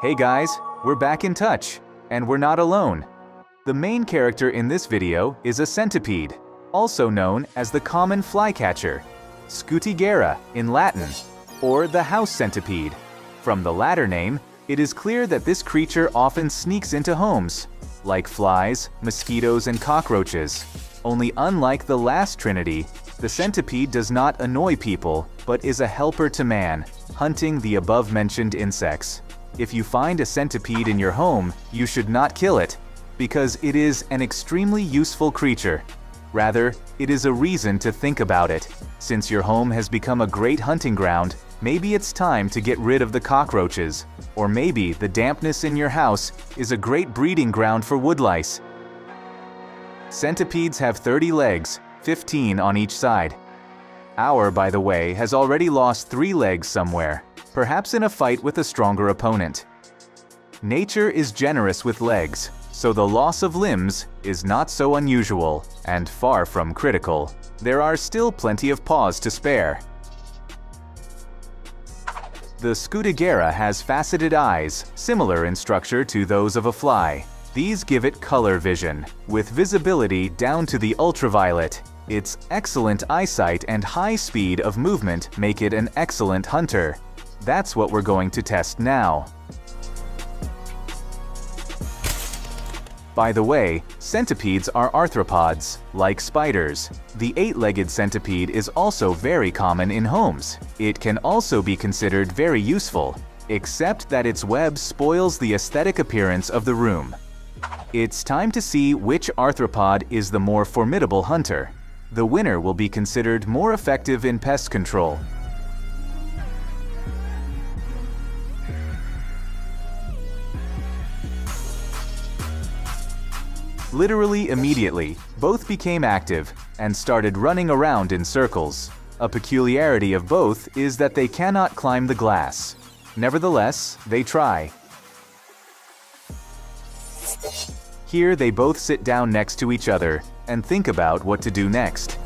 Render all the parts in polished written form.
Hey guys, we're back in touch, and we're not alone. The main character in this video is a centipede, also known as the common flycatcher, Scutigera in Latin, or the house centipede. From the latter name, it is clear that this creature often sneaks into homes, like flies, mosquitoes, and cockroaches. Only unlike the last trinity, the centipede does not annoy people, but is a helper to man, hunting the above-mentioned insects. If you find a centipede in your home, you should not kill it, because it is an extremely useful creature. Rather, it is a reason to think about it. Since your home has become a great hunting ground, maybe it's time to get rid of the cockroaches. Or maybe the dampness in your house is a great breeding ground for woodlice. Centipedes have 30 legs, 15 on each side. Our, by the way, has already lost 3 legs somewhere, perhaps in a fight with a stronger opponent. Nature is generous with legs, so the loss of limbs is not so unusual and far from critical. There are still plenty of paws to spare. The Scutigera has faceted eyes, similar in structure to those of a fly. These give it color vision, with visibility down to the ultraviolet. Its excellent eyesight and high speed of movement make it an excellent hunter. That's what we're going to test now. By the way, centipedes are arthropods, like spiders. The 8-legged centipede is also very common in homes. It can also be considered very useful, except that its web spoils the aesthetic appearance of the room. It's time to see which arthropod is the more formidable hunter. The winner will be considered more effective in pest control. Literally immediately, both became active and started running around in circles. A peculiarity of both is that they cannot climb the glass. Nevertheless, they try. Here they both sit down next to each other and think about what to do next.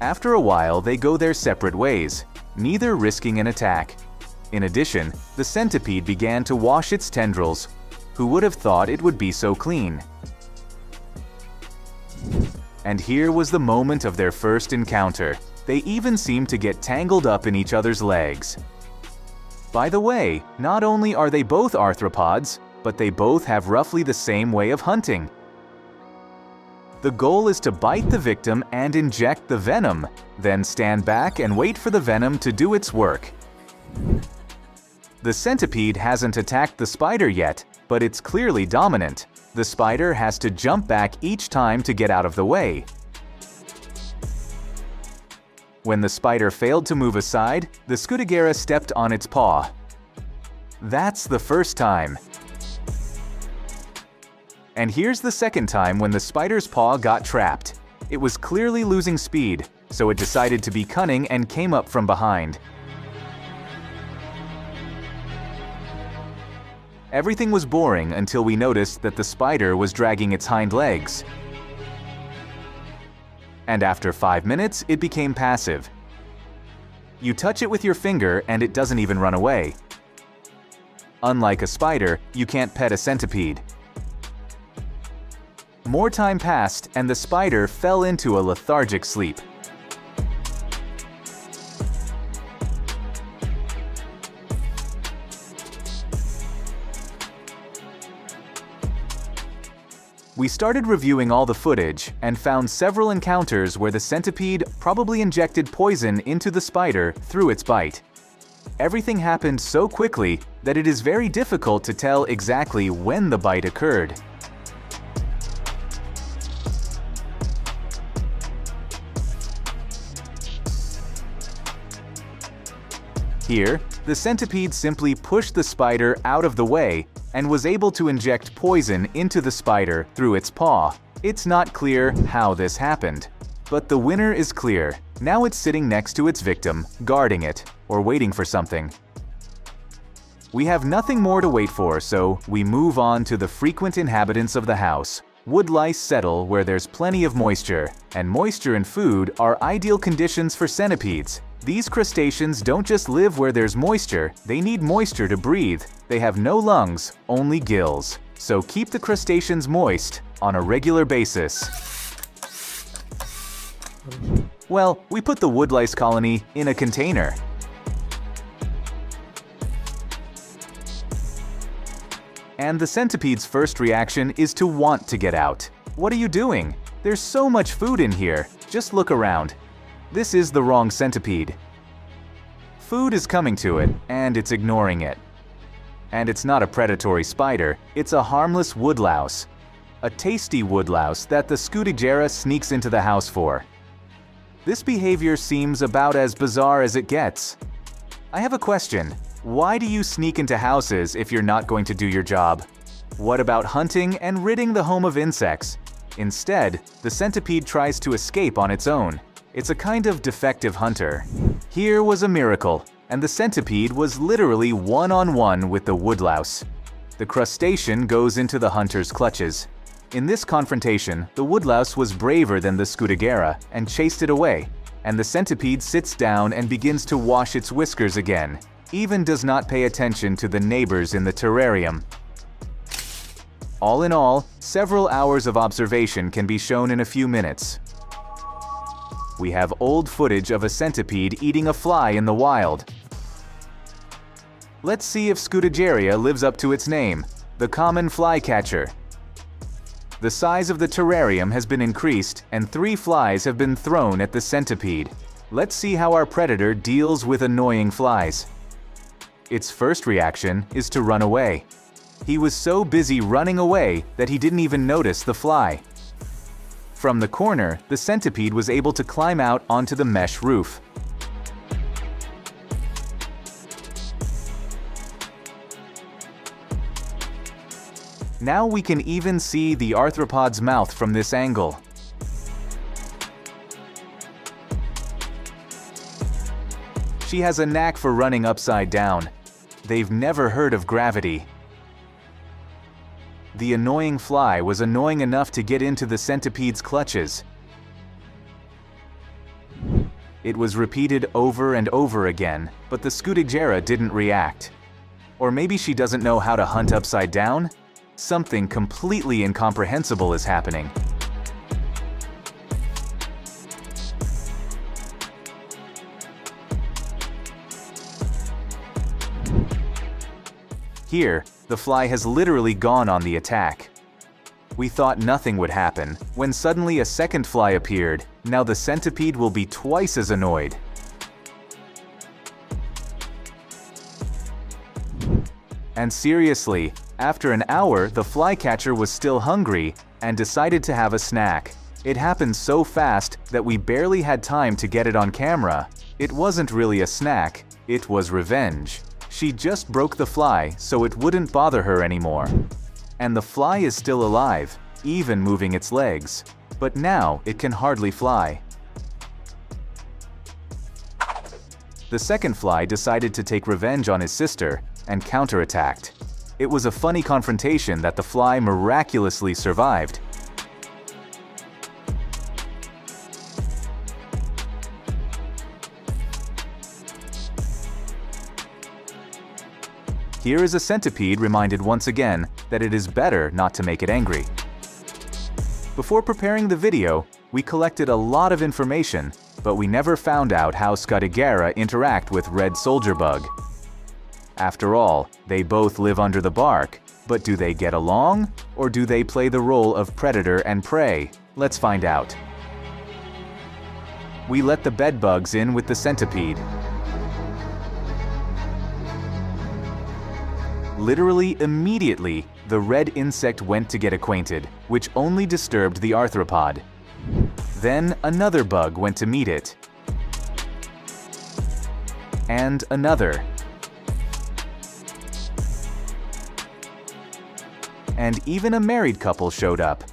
After a while, they go their separate ways, neither risking an attack. In addition, the centipede began to wash its tendrils. Who would have thought it would be so clean? And here was the moment of their first encounter. They even seemed to get tangled up in each other's legs. By the way, not only are they both arthropods, but they both have roughly the same way of hunting. The goal is to bite the victim and inject the venom, then stand back and wait for the venom to do its work. The centipede hasn't attacked the spider yet, but it's clearly dominant. The spider has to jump back each time to get out of the way. When the spider failed to move aside, the Scutigera stepped on its paw. That's the first time. And here's the second time when the spider's paw got trapped. It was clearly losing speed, so it decided to be cunning and came up from behind. Everything was boring until we noticed that the spider was dragging its hind legs. And after 5 minutes, it became passive. You touch it with your finger and it doesn't even run away. Unlike a spider, you can't pet a centipede. More time passed and the spider fell into a lethargic sleep. We started reviewing all the footage and found several encounters where the centipede probably injected poison into the spider through its bite. Everything happened so quickly that it is very difficult to tell exactly when the bite occurred. Here, the centipede simply pushed the spider out of the way and was able to inject poison into the spider through its paw. It's not clear how this happened, but the winner is clear. Now it's sitting next to its victim, guarding it, or waiting for something. We have nothing more to wait for, so we move on to the frequent inhabitants of the house. Woodlice settle where there's plenty of moisture, and moisture and food are ideal conditions for centipedes. These crustaceans don't just live where there's moisture, they need moisture to breathe. They have no lungs, only gills. So keep the crustaceans moist on a regular basis. Well, we put the woodlice colony in a container. And the centipede's first reaction is to want to get out. What are you doing? There's so much food in here. Just look around. This is the wrong centipede. Food is coming to it, and it's ignoring it. And it's not a predatory spider, it's a harmless woodlouse. A tasty woodlouse that the Scutigera sneaks into the house for. This behavior seems about as bizarre as it gets. I have a question. Why do you sneak into houses if you're not going to do your job? What about hunting and ridding the home of insects? Instead, the centipede tries to escape on its own. It's a kind of defective hunter. Here was a miracle, and the centipede was literally one-on-one with the woodlouse. The crustacean goes into the hunter's clutches. In this confrontation, the woodlouse was braver than the Scutigera and chased it away, and the centipede sits down and begins to wash its whiskers again, even does not pay attention to the neighbors in the terrarium. All in all, several hours of observation can be shown in a few minutes. We have old footage of a centipede eating a fly in the wild. Let's see if Scutigera lives up to its name, the common flycatcher. The size of the terrarium has been increased and 3 flies have been thrown at the centipede. Let's see how our predator deals with annoying flies. Its first reaction is to run away. He was so busy running away that he didn't even notice the fly. From the corner, the centipede was able to climb out onto the mesh roof. Now we can even see the arthropod's mouth from this angle. She has a knack for running upside down. They've never heard of gravity. The annoying fly was annoying enough to get into the centipede's clutches. It was repeated over and over again, but the Scutigera didn't react. Or maybe she doesn't know how to hunt upside down? Something completely incomprehensible is happening. Here, the fly has literally gone on the attack. We thought nothing would happen, when suddenly a second fly appeared. Now the centipede will be twice as annoyed. And seriously, after an hour, the flycatcher was still hungry and decided to have a snack. It happened so fast that we barely had time to get it on camera. It wasn't really a snack, it was revenge. She just broke the fly so it wouldn't bother her anymore. And the fly is still alive, even moving its legs. But now it can hardly fly. The second fly decided to take revenge on his sister and counterattacked. It was a funny confrontation that the fly miraculously survived. Here is a centipede reminded once again that it is better not to make it angry. Before preparing the video, we collected a lot of information, but we never found out how Scutigera interact with red soldier bug. After all, they both live under the bark, but do they get along? Or do they play the role of predator and prey? Let's find out. We let the bedbugs in with the centipede. Literally immediately, the red insect went to get acquainted, which only disturbed the arthropod. Then another bug went to meet it. And another. And even a married couple showed up.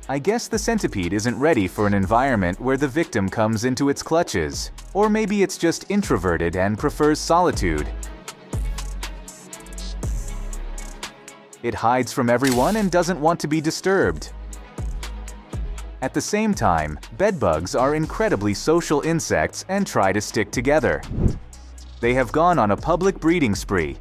I guess the centipede isn't ready for an environment where the victim comes into its clutches. Or maybe it's just introverted and prefers solitude. It hides from everyone and doesn't want to be disturbed. At the same time, bedbugs are incredibly social insects and try to stick together. They have gone on a public breeding spree.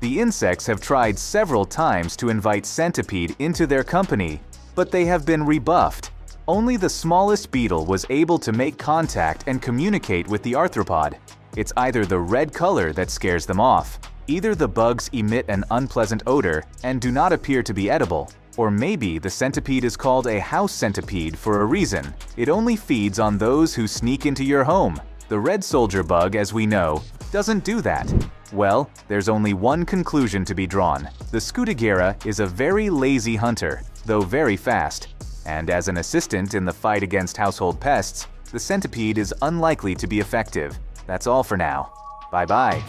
The insects have tried several times to invite Centipede into their company, but they have been rebuffed. Only the smallest beetle was able to make contact and communicate with the arthropod. It's either the red color that scares them off, either the bugs emit an unpleasant odor and do not appear to be edible, or maybe the centipede is called a house centipede for a reason. It only feeds on those who sneak into your home. The red soldier bug, as we know, doesn't do that. Well, there's only one conclusion to be drawn. The Scutigera is a very lazy hunter, though very fast. And as an assistant in the fight against household pests, the centipede is unlikely to be effective. That's all for now. Bye-bye.